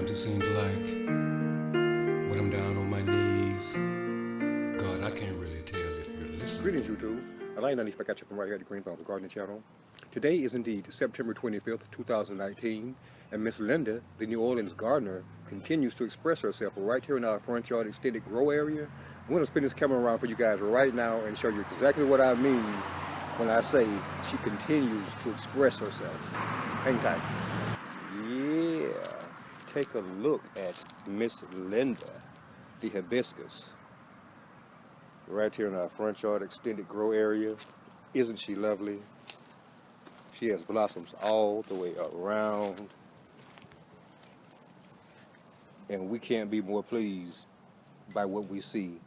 it seems like when I'm down on my knees. God, I can't really tell if you're listening. Greetings, YouTube. Alain Anish back at you from right here at the Green Thumb Gardening Channel. Today is indeed September 25th, 2019, and Miss Linda, the New Orleans gardener, continues to express herself right here in our front yard extended grow area. I'm going to spin this camera around for you guys right now and show you exactly what I mean when I say she continues to express herself. Hang tight. Yeah, take a look at Miss Linda, the hibiscus, right here in our front yard extended grow area. Isn't she lovely? She has blossoms all the way around, and we can't be more pleased by what we see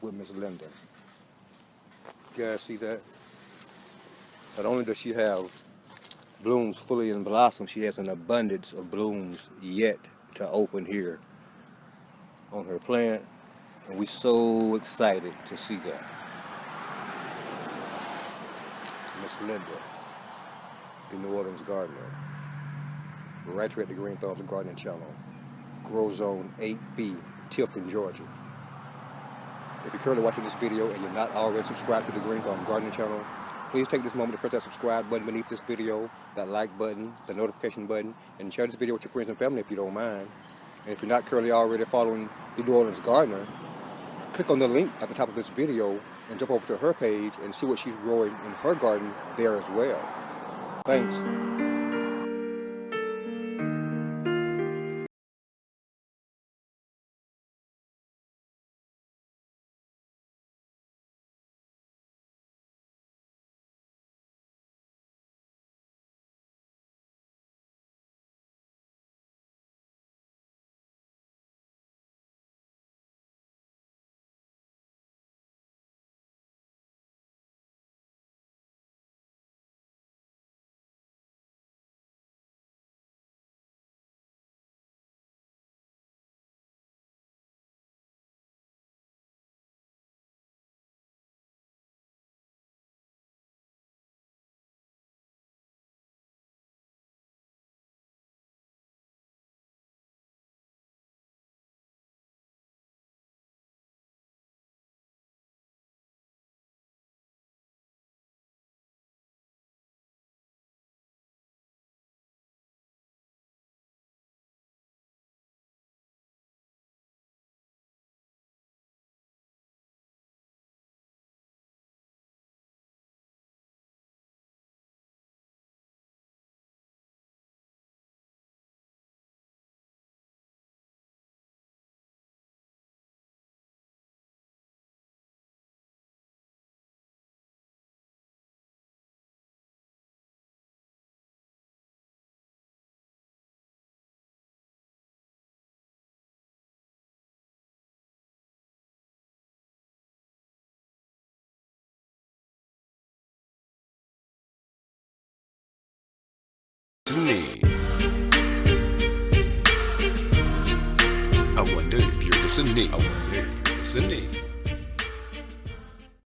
with Miss Linda. You guys see that? Not only does she have blooms fully in blossom, she has an abundance of blooms yet to open here on her plant, and we're so excited to see that. Miss Linda, the New Orleans gardener, right here at the Green Thumb Gardening Channel, Grow Zone 8B, Tifton, Georgia. If you're currently watching this video and you're not already subscribed to the Green Thumb Gardening Channel, please take this moment to press that subscribe button beneath this video, that like button, the notification button, and share this video with your friends and family if you don't mind. And if you're not currently already following the New Orleans gardener, click on the link at the top of this video and jump over to her page and see what she's growing in her garden there as well. Thanks. To me, I wonder if you're listening. I wonder if you're listening.